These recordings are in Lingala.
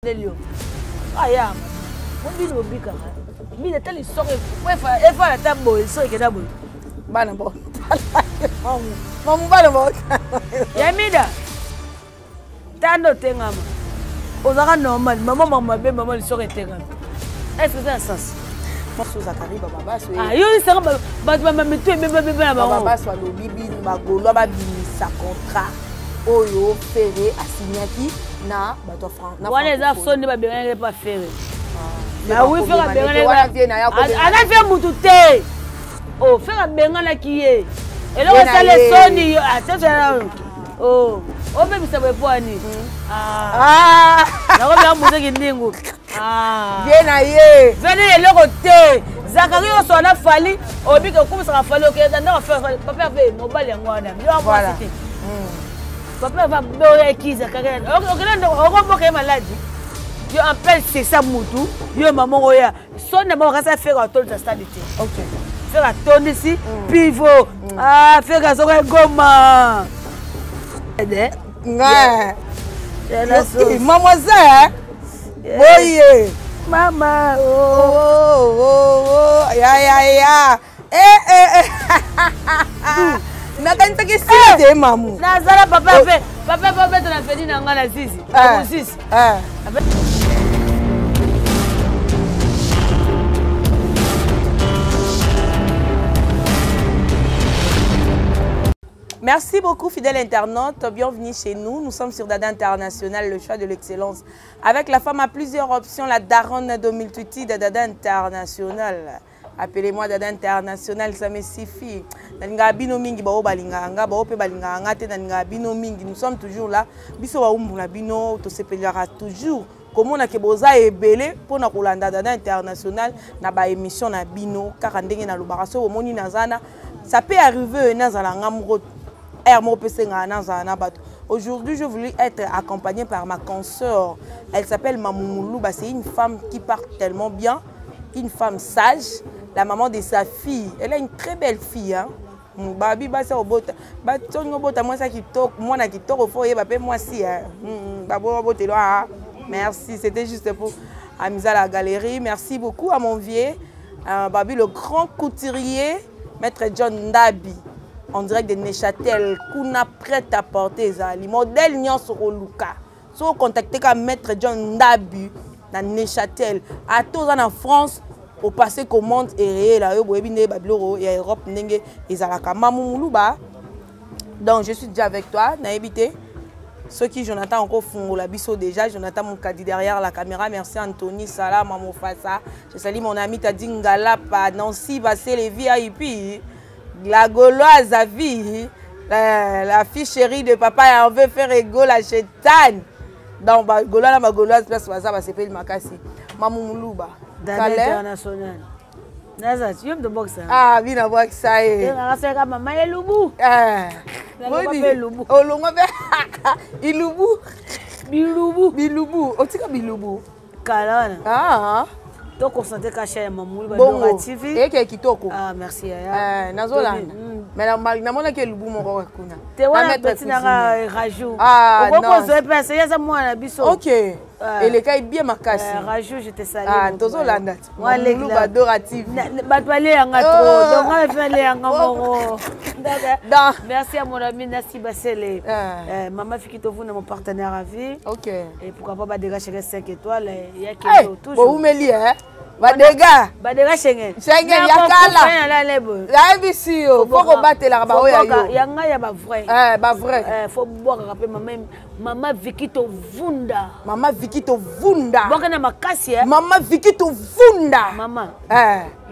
Delio. Aya. Mon bino bika. Mine tali soke. E fa la tabo, so ke dabo. Bana bo. Mamu bana bo. Ya mida. Tando tengama. Ozaka normal. Maman be maman soke tengama. Est-ce que ça sens? Maso zakari baba baso. Ah, yo sera ba maman metu be ba. Baba baso lo bibi magolo ba bimisa contrat. Oyo ferré asignaki na bato franc. Na wana za sonne ba bengane pas ferré. Na oui faire bengane ba. Ana fait mutu te. Oh, faire bengane ki ye. Elo ça les sonne yo. Attention. Oh, o be bisa be poani. Ah. Na ko ba mutu ki ndingu. Ah. Bien na ye. Venez eloko te. Zakari o sona fali, obi ke kumisa fali o ke na faire papa fait mobile yango wana. Yo voilà. Papa va boire qui Zakari. Ok, maladie. Yo appelle c'est ça moutou. Yo maman oya. Son d'abord ça faire à tout le stade. OK. Faire à ton ici, pivot. Ah, faire à son goma. Ouais. Mademoiselle. Oui. Maman. Oh. Ya. Nakanta ke site mamu. Nazala papa fait de la fête na ngala sisi. Sisi. Merci beaucoup fidèles internautes, bienvenue chez nous. Nous sommes sur Dada International, le choix de l'excellence. Avec la femme à plusieurs options, la daronne de multitude de Dada International. Appelez-moi Dada International, ça me suffit. Nous sommes toujours là. Toujours. Comme on a que boza ebele pour na kolanda Dada International na ba émission na bino car ndenge na lubaraso o moni nazana ça peut arriver nazala ngamro aujourd'hui je voulais être accompagnée par ma consoeur. Elle s'appelle Mamou. C'est une femme qui parle tellement bien, une femme sage, la maman de sa fille. Elle a une très belle fille hein. Babi basa obota ba tongo bota moi ça qui toque moi na qui toque au foyer ba moi si hein. Babo botelo ah. Merci, c'était juste pour amuser la galerie. Merci beaucoup à mon vieux Babi le grand couturier maître John Ndabi en direct de Neuchâtel kuna prête à porter zali modèle nyonso oluka. So contacter ka maître John Ndabi na Neuchâtel à tous en France. Au passé commande et réel là yo boyebine babiloro et Europe ndenge ezalaka mamumuluba. Donc je suis déjà avec toi na habité ceux qui Jonathan encore font la biso déjà Jonathan Moukadi derrière la caméra. Merci Anthony Salam à mon Fassa. Je salue mon ami Tadingala pa Nancy Vassé les VIP la Gauloise à vie la fille chérie de papa elle veut faire ego la chétane. Donc ba Gauloise ma Gauloise place ça va s'appeler Makasi mamumuluba. Dada International. Naza, tu aimes de boxe? Ah, bien à voir ça. Tu as fait comme maman Elubu. Lubu. Oh, l'on va faire Ilubu. Bilubu. Oh, tu as Bilubu. Kalana. Ah. Donc, on sentait caché à maman. Bon, TV. Et qui toko. Ah, merci. Nazola. Mais la maman qui est Lubu, mon roi. Tu es petit Rajou. Ah, non. Ok. Et les cas bien marqués. Rajou, je te salue. Ah, Tozolanda. Moi, les adoratifs. Batoualé en gâteau. Donc, on va faire les en merci à mon ami Nassi Bassele. Maman Fikitovu, mon partenaire à vie. Ok. Et pourquoi pas dégager 5 étoiles. Il y a quelque chose toujours. Vous me liez, hein? Badega. Badega Schengen. Schengen yakala. La MBC faut qu'on batte la rabaoya yo. Yanga ya ba vrai. Ba vrai. Faut boire rappeler maman Vikito Vunda. Maman Vikito Vunda. Boka na makasi hein. Maman Vikito Vunda. Maman.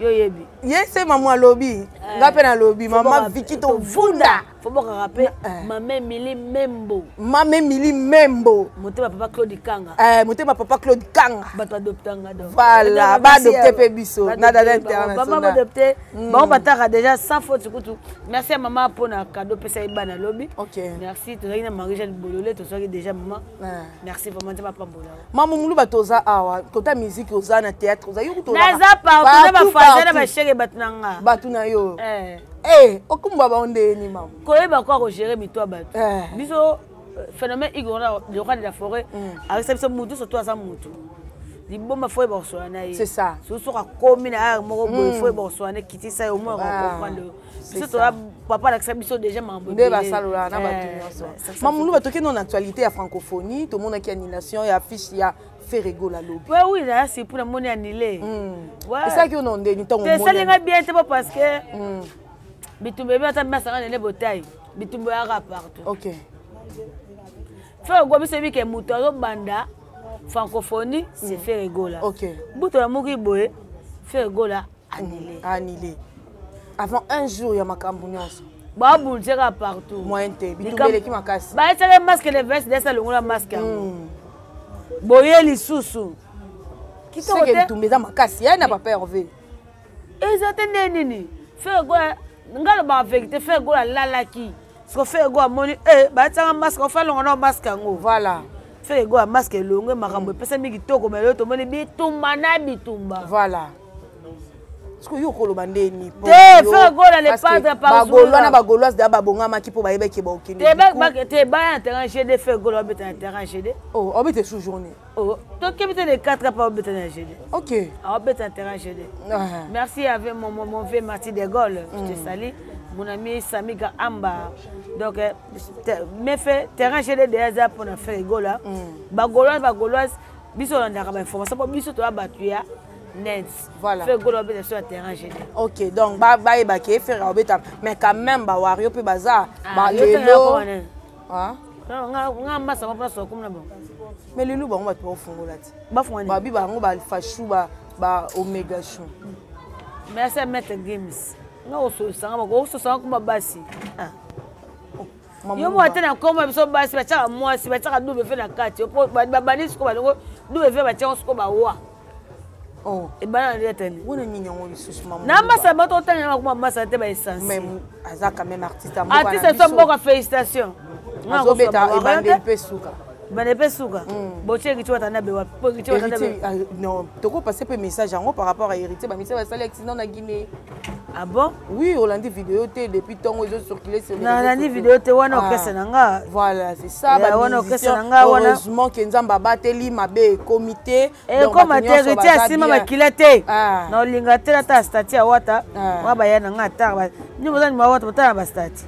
Yo yebi. Yes maman lobby. Ngape na lobby maman Vikito Vunda. Faut boire rappeler maman Mili Membo. Maman Mili Membo. Motema papa Claude Kanga. Motema papa Claude Kanga. Bato adoptanga donc. Voilà, adopté Pébiso. Nada international. Maman adopté. Bon batara déjà sans faute surtout. Merci à maman pour na cadeau pesa ibana lobby. OK. Merci to na Marie-Jeanne Bololé to soki déjà maman. Merci vraiment de papa Bololé. Maman mulu batoza awa, kota musique oza na théâtre, oza yuko to. Naza partout na ba fazer na ba chérie batnanga. Batuna yo. Okumba ba onde ni maman. Koyeba kwa ko gérer mitwa bato. Biso phénomène ignorant le roi de la forêt avec ça mutu surtout à mutu di bomba foi borsona c'est ça so so comme na mo bo foi borsona kiti ça au moins comprendre c'est ça papa la biso déjà mambo de ba salola na ba tunyoso mamulu ba toke non actualité à francophonie tout le monde qui annulation et affiche il y a fait rigolo la lobe oui là c'est pour la monnaie annulée ouais c'est ça qui on ndeni ton monnaie c'est ça bien parce que bitumbe bien ta masanga ne botaille bitumbe ya partout OK faire go biso bi ke muto banda francophonie c'est fait rigola. OK. Bouto la mouri boé fait rigola annulé. Annulé. Avant un jour il y a makambu nyonso. Ba boultera partout. Moyen te bitumbele ki makasi. Ba etele masque de veste de ça longola masque. Boye lisusu. Qui to ke bitumbeza makasi, ya na papa Hervé. Ezatende nini? Fait rigola ngalo ba vérité fait rigola lalaki. Ce qu'on fait rigola moni ba tanga masque on fait longola masque ngo. Voilà. Fait go à masque longue makambo pesa mingi toko mais to moni bitumba na bitumba voilà ce que yo koloba ndeni te fait go dans les padres par jour ba bagoloise da babonga maki po ba yebeki ba okinde te ba interranger de fait go obeta interranger de oh obeta sous journée oh to kebite de 4 pas obeta interranger de OK obeta interranger de merci avec mon vieux Martin de Gaulle je te salue mon ami Samiga Amba donc mais fait terrain chez des hasards pour faire rigola bagoloise biso on a pas information pour biso to abatuya net voilà fait rigola bien sur terrain chez OK donc ba ebake faire obeta mais quand même ba wario pe bazar ba lelo ah nga massa pas so comme na bon mais lelo ba on va te fungola ti ba fungoni ba bi ba ngo ba fashu ba omega show merci maître games non so sanga ko so sanga kuma basi yo mo atena koma biso basi ba tshaka mwasi ba tshaka double fe na kati po ba bani siko ba ngo double fe ba tshaka siko ba wa oh e bana ndeteni wona nini ngo lisusu mamu na masa ba to tanya kuma masa te ba essence même azaka même artiste so mboka félicitations ngazo beta e bande pesuka bande pesuka boche kitu watana be wa po kitu watana be non toko passer pe message yango par rapport à héritier ba message ba sala accident na Guinée. Ah bon? Oui, on a dit vidéo depuis tant que je circulé sur les réseaux. Non, on a dit vidéo wana okese nanga. Voilà, c'est ça ba wana okese nanga wana. Heureusement que nzamba bateli mabe comité. Et comme héritier asima bakilate. Na olinga tela ta statut wata. Wa bayana nga ta. Ni bozani ma wata botana ba statut.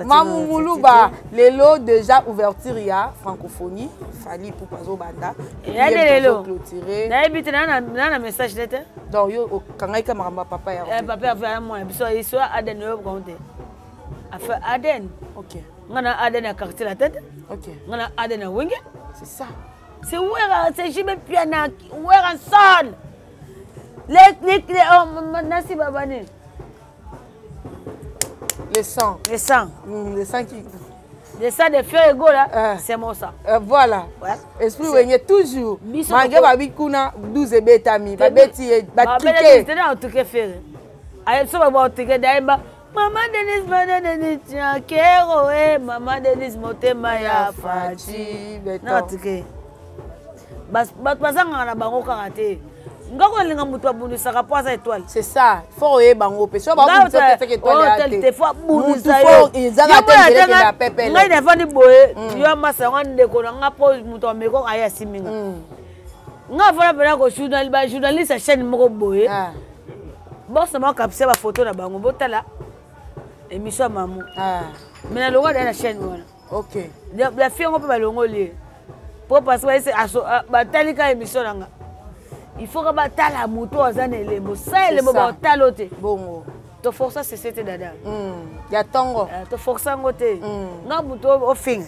Mamu Muluba, lelo déjà ouverture ya francophonie, fali pour pazo banda. Ya lelo clôturer. Na ebite na message lete. Donc yo kangai ka maramba papa ya. Papa va moi biso iso Aden yo compte. Afa Aden. OK. Ngana Aden a quartier la tête. OK. Ngana Aden a wenge. C'est ça. C'est où c'est jamais piano, où est un son. Les nasi babane. Le sang. Le sang. Le sang qui. Le sang de feu ego là, c'est mon sang. Voilà. Ouais. Esprit wenye toujours. Mange babi kuna 12 betami, babeti batike. C'était là en tout cas faire. Aïe so ba otike daimba. Maman Denise tiens kero maman Denise motema ya fachi. Na otike. Bas bazanga na bango karate. Ngako linga mutu abundisaka poisa étoile. C'est ça. Faut bango pe. So ba bundisa cette étoile ya. Te fois bundisa yo. Faut izaka tendele la pepe. Ngai na fandi boye. Yo masa ngande ko nga pose mutu ameko aya siminga. Nga fala pena ko journaliste a chaîne moko boye. Boss ma kapse ba photo na bango botala. Émission mamu. Mais na longo de la chaîne wana. OK. La fille on peut ba longo lié. Pour parce que c'est ba talika émission nga. Il faut que batala moto azane lembo ça lembo batalote bongo to força c'était dada ya tongo to força ngote nga moto ofinga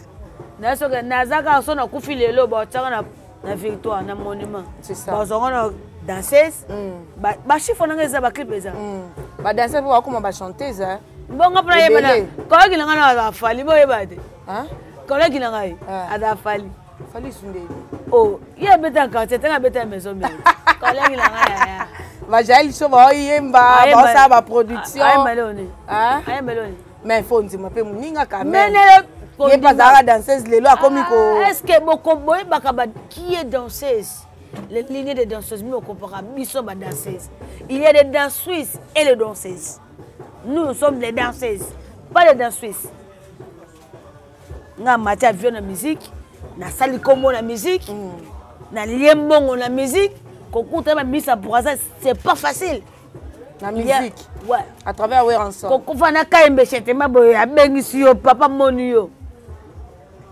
na so que nazaka so na kufilelo ba tshaka na victoire na monument c'est ça ba zongona danseuse ba chiffre na ngeza ba clip eza ba danseuse ba comme ba chanteuse bongo pra yebana ko kilanga na fali boye bade ko kilanga ada fali fali sunde oh ye beta quartier tanga beta maison mais collègue la ya va jail so ba yemba ba sa ba production ay meloni ay meloni mais faut ndima pe muninga quand même mais ye pas za danseuse lelo akomi ko est-ce que boko boy bakaba qui est danseuse les lignes de danseuses mais on compare biso ba danseuse il y a des danseuses et les danseuses nous sommes les danseuses pas les danseuses nga mati avion na musique na sali kombo na musique na liembongo na musique kokuta ba misa pour ça c'est pas facile la musique ouais à travers ouais ensemble kokufa na kaembe chetema boy abengisi yo papa moni yo.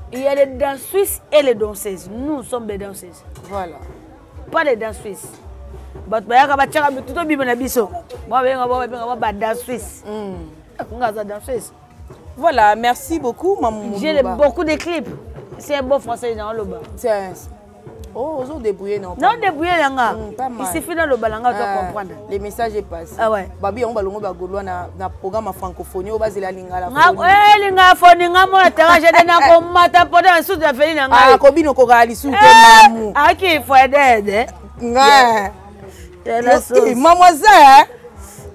Il y a des danses suisses et les danseuses. Nous sommes des danseuses. Voilà. Pas des danses suisses. But bayaka bachaka tout bibo na biso. Moi benga danse suisse. Nga danse suisse. Voilà, merci beaucoup maman. J'ai beaucoup de clips. C'est un beau français dans le bas. Tiens. Oh, ils ont débrouillé non. Non débrouillé là. Il suffit dans le balanga de comprendre. Les messages est passé. Ah ouais. Babi on balongo ba golwa na programme francophonie au bazela lingala. Eh linga foni ngamo na terrasse de na ko mata poda sous de feli na ngai. Ah ko bino ko gali sous te mamu. Aki faut aider. Ouais. Eh mademoiselle.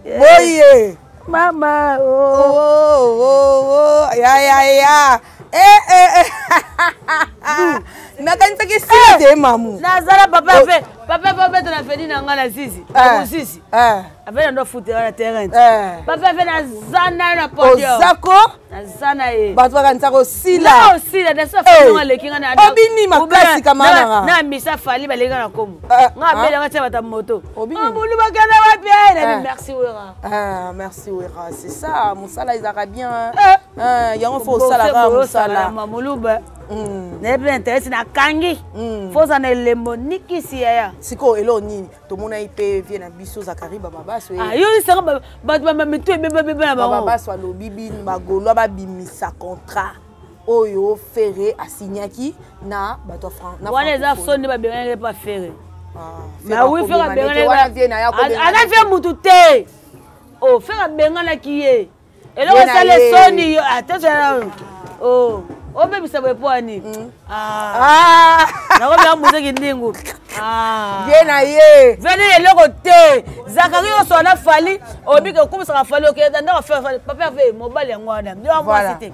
Boye. Mama ya. Nakanisa ki site mamu. Nazala papa fait na fedi na ngala sisi. Sisi. Avec ndo foot na terrain. Papa fait na zana na podium. Ozako? Na zana e. Bato kanisa ko sila. Na sila de sa fedi na lekinga na. Obini makasi kamana. Na misa fali balenga na komo. Nga bela nga tia bata moto. Obulu bakana wapi na merci Wera. Merci Wera, c'est ça, Moussala ils arabes bien. Yango faut sala Moussala. Mamuluba. Ne bien intéressé na kangi. Faut ça na lembo nikisi ya. Siko elo nini? To mona ipe vie na biso Zakari baba so. Ah yo ça ba mitu bebe na ba. Baba so lo bibi magolo ba bimisa contrat. Oyo ferré asignaki na bato franc. Na wana za sonde ba benga pas ferré. Na oui faire benga na. Ana fait mutu te. Oh faire benga na kiye. Et là ça les soni attention. Oh oh baby ça va pas ni na ko bla muziki ndingu bien na ye venez le côté Zakari on so na fali obi ko comme ça fali OK ndanga faire papa fait mobile ngwana ndio ngwa c'était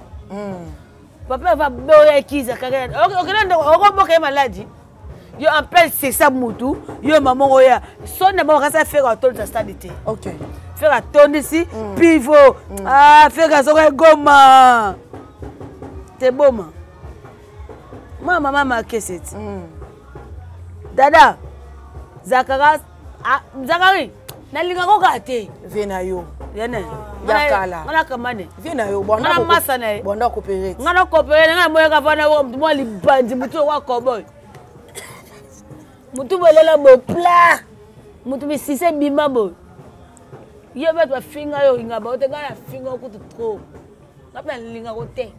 papa va boye ki Zakari OK on boka maladie yo en plus c'est ça mutu yo maman oya son na ba ka faire autour de stade été OK faire attendre ici pivot faire ça goma. C'est beau, maman, qu'est-ce que c'est? Dada, Zakari, nalinga ko kate. Viens yo. Viens. Yakala. Ngana kamane. Viens yo, bonda masana. Bonda coopérer. Ngana coopérer, ngana moya ka fana wo mtu li bandi mutu wa cowboy. Mutu bolela bo pla. Mutu bi sise bima bo. Yo ba to finga yo inga ba o te ngana finga ko trop. Ngapela linga ko te.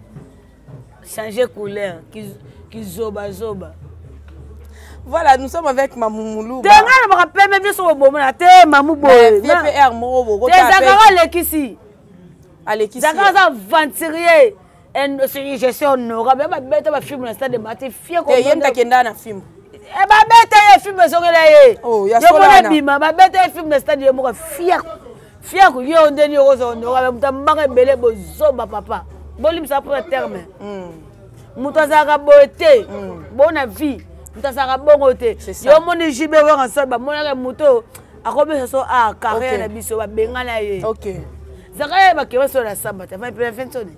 Changer couleur, qui zoba. Voilà, nous sommes avec Mamoumoulou. Tenga na rappelle même sur bon na te Mamou boy. VPR moro go ta. Zakara lekisi. Alekisi. Zakara za venturier. En gestion nora ba beta ba film na stade de Maté fier ko. Yenda kenda na film. E ba beta ye film songela ye. Oh, ya sola na. Bima ba beta ye film na stade de mo fier. Fier ko yo ndeni yo zo nora ba mutambanga bele bo zoba papa. Bolim ça pour terme. Mutazaka boete. Bonne vie. Mutazaka bongote. Yo moni jibe wa ensemble mona muto akobe so carrière na biso ba bengana ye. OK. Zakaya ba kewa so la samba ta va faire fensone.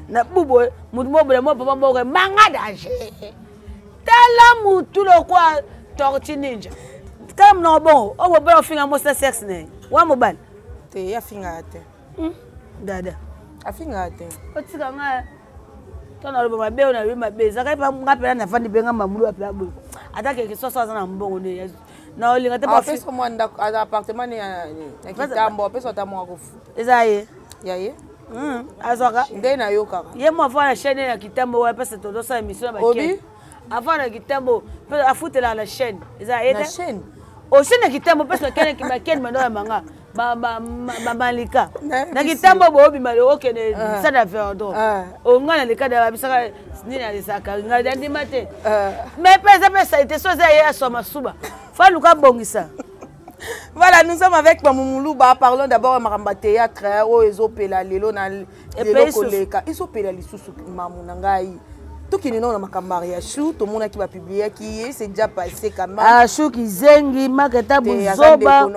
Na bubo mutu mo bele mo papa mo manga danger. Tala mutu lo kwa torti ninja. Tam no bon, o bo bele finga mo sex ne. Wa mobile. Te ya finga ate. Dada. Afinga te. Otika nga tona lo ba be ona wi mabe Zakari pa ngapela na fandi benga mamulu apela bo. Atake ke soso na mbongo ne. Na olinga te ba fi. Peso mo nda appartement ni na kitambo peso ta mo ko fu. Ezaye. Yaye. Azoka. Ndai na yoka. Ye mo fa na chaîne ya kitambo wa pesa to dosa émission ba Obi. Avant na kitambo pe afutela la chaîne. Ezaye. Na chaîne. O chaîne kitambo pesa kene ki ba ken mando ya manga. Malika na kitambo bobi malo okene sada verdo o ngana le kada bisaka nina lisaka ngada ndi mate mais pesa ite so za ya soma suba fa luka bongisa. Voilà, nous sommes avec Mamoumoulou. Parlons d'abord de théâtre o ezopela lelo na lelo koleka ezopela lisusu mamu nangai. Tout qui n'est pas dans ma chou, tout le monde qui va publier qui c'est déjà passé quand même. Ah chou qui zengi maketa buzoba.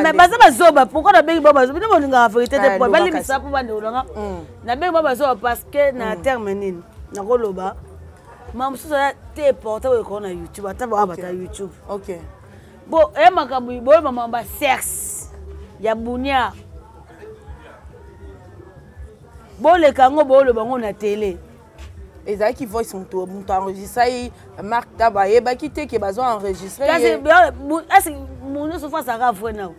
Mais pas ça zoba. Pourquoi na bengi baba zoba? Non on nga vérité de pour bali misa pour bande olanga. Na bengi baba zoba parce que na terme nini. nakoloba mamu sosa te porta ko na YouTube ataba bata YouTube. OK. Bon, e makambo bo mama ba sexe ya bunia. Bon le kango bo le bango na télé. Ezali qui voice mon enregistré Marc Taba e ba kité ke bazo enregistrer. Est-ce mon so fa ça ga fona.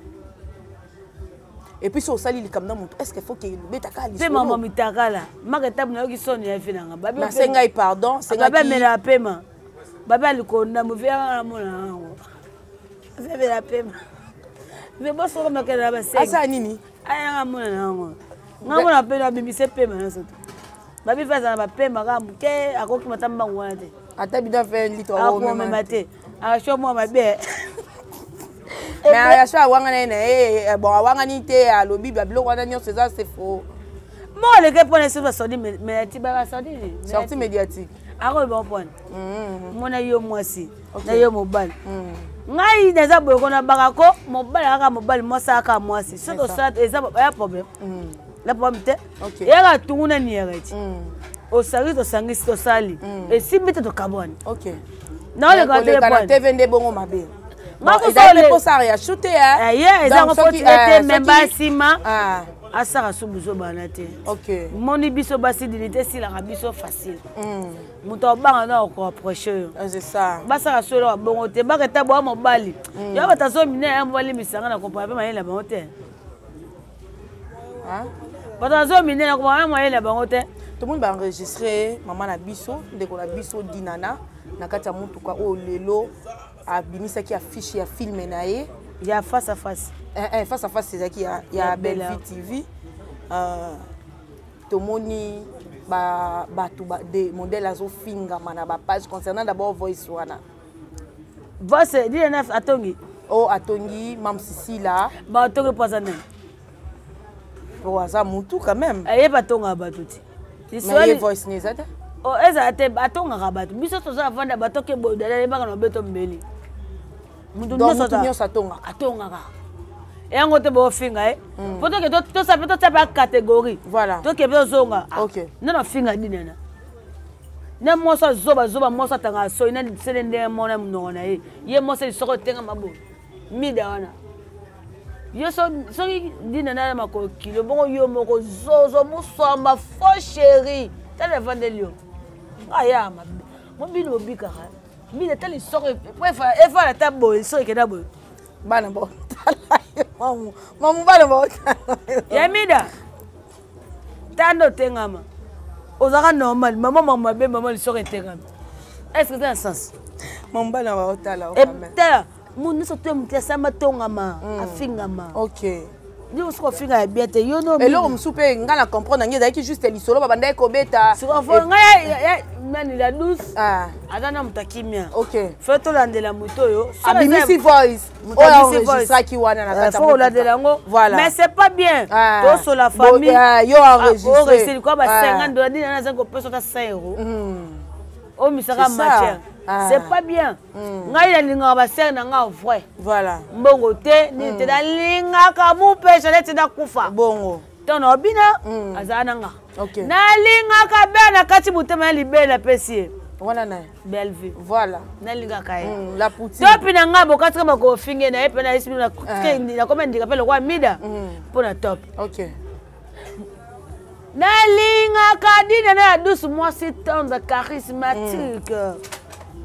Et puis sur sali likamna mon est-ce qu'il faut que betaka li. C'est maman mitakala. Maka tabu na yoki soni ya finanga. Babi na sengai pardon, sengai. Babi mela pema. Babi alikonda mu vera mona. Babi la pema. Mais bon so ma kala ba sengai. Asa nini? Aya mona nango. Ngamona pena bimise pema na soto. Babi faza na pema ka muke akoki matamba ngwana te. Ata bida fait litre o même maté. A cho moi ma bé. Mais à chaque fois bon wanga ni te à lobby bablo wana nyo c'est ça c'est faux. Moi le que pone sur sorti mais ti ba sorti. Sortie médiatique. Ako bon pone. Mona yo mwasi. Na yo mobile. Ngai neza boyo kona bakako mobile aka mobile mosa aka mwasi. Soto ça eza ya problème. La problème te. OK. Yaka tunguna ni yareti. Au service de sangisi to sali. Et si bete to kabone. OK. Non le gars te vende bongo mabe. Non, ils ont ça ya shooter hein. Ils ont fait même basima. Ah. Asara subuzo banate. OK. Moni biso basi dilité si la biso facile. Muto banga na ko approcher. C'est ça. Basara solo bongo te ba keta bo mobali. Yo ba tazo mine ya mobali misanga na comprendre pas mayela bango te. Hein? Ba tazo mine na comprendre mayela bango te. Tout le monde va enregistrer maman na biso, ndeko na biso dinana na kati ya mutuka o lelo. Abimisa qui affiche ya film naé il y a face à face c'est qui il y a Belle Vie TV tomoni ba des modèles azo finga mana ba page concernant d'abord voice wana voice DNF atongi atongi mam Sisila ba atongi poisonné pour ça mutu quand même et pas tonga batuti mais voice nezata eza te atonga rabatu biso toza vanda batoke boda le baka no beto mbeli mundu nyoso atonga et yango te bo finga poto ke to sa peto tapa catégorie voilà to ke beto zonga OK na finga dinena na moso zoba moso tanga so ina selende mona mnona ye moso soko tenga mabo mida wana yo so dinena mako kilo bongo yo moko zozo musomba fo chéri tele vandelio aya ma mo bino bikara mine tele soko prefa efa la tabo so ikeda bo bana bo mamu bana bo ya mida tando tengama ozaka normal maman be maman soko tengama est-ce que c'est un sens mamu bana ba otala quand même mun so tem tlesama tongama afingama OK Yo ce qu'on fait à bien te yo no. Et là on soupe ngana comprendre ngi daki juste lisolo ba banda ko beta. C'est qu'on fait ngaya nani la douce. Ah. Adana mutakimia. OK. Fait to landela muto yo. Abimisi voice. Oh enregistra ki wana na kata. Faut landela ngo. Voilà. Mais c'est pas bien. To sur la famille. Yo enregistré. C'est quoi ba 50 dollars dina na ko peso ta 5 €. Oh misaka matière. C'est pas bien. Ngai linga ba ser na nga vrai. Voilà. Mbongo te ni te da linga ka mu pesa le te da kufa. Bongo. Tono bina azana nga. OK. Na linga ka bena kati mutema libela pesi. Voilà na. Belle vie. Voilà. Na linga ka ye. La poutine. Topi na nga bo katra ba ko finge na epe na isimi na comment ndika pele kwa mida. Pona top. OK. Na linga ka dina na douce moi c'est tendre charismatique.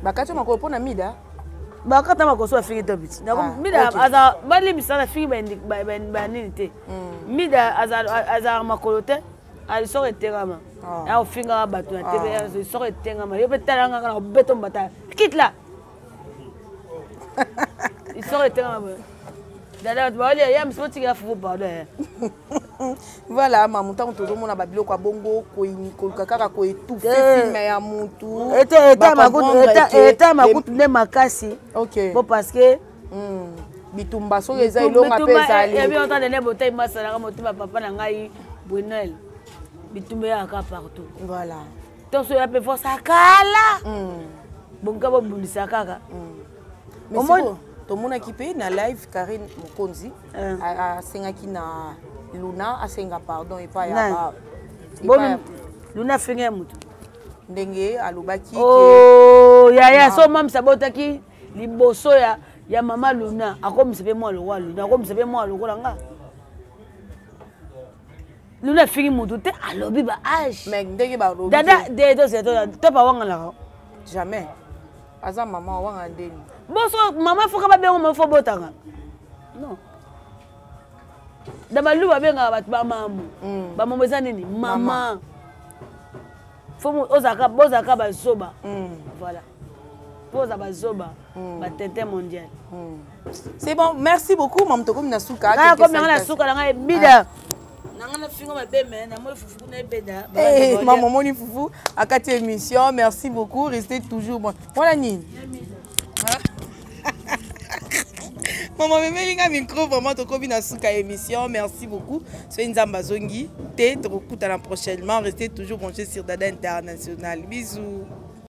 Bakati makolo pona mida. Bakata makoso fingi tobit. Na mida aza bali misala fingi ba nini te. Mida aza makolo te. Ali soko etengama. Ya ofinga bato na TV ya soko etengama. Yo betala nga na beto mbata. Quitte là. Il soko etengama. Dada tu bali ya msoti ya fufu pardon. Voilà maman tant to mona ba biloko bongo ko kaka ko étouffer film ya mutu. Eta makutu ne makasi. OK. Bon parce que bitumba so eza ilonga pesa ali. Ya bi on tande ne botai masala ka motu papa na ngai Brunel. Bitumba ya ka partout. Voilà. Donc so ya pe force akala. Bonga bo bundisa kaka. Mais c'est tout le monde qui paye na live Karine Mokonzi a sengaki na Luna a senga pardon et pas ya bon Luna finga mutu ndenge alobaki oh ya so mam sabotaki liboso ya mama Luna akomisa pe moi lokwa Luna akomisa pe moi lokwa nga Luna fini mutu te alobi ba âge mais ndenge ba lobi dada de to pa wanga la jamais aza maman wanga ndeni boso mama foka ba bengo mafo botanga non da baluba benga ba mamu ba mamu eza nini mama faut ozaka ba zoba voilà poza ba zoba ba tete mondial c'est bon merci beaucoup mam to comme na suka comme na suka na bida nangana fingo ba beme na mo fufu na beda maman moni fufu akati émission merci beaucoup restez toujours bon voilà nini maman memelinga micro vraiment to kobi na suka émission merci beaucoup c'est Nzamba Zongi te to kutana prochainement restez toujours branchés sur Dada International bisous.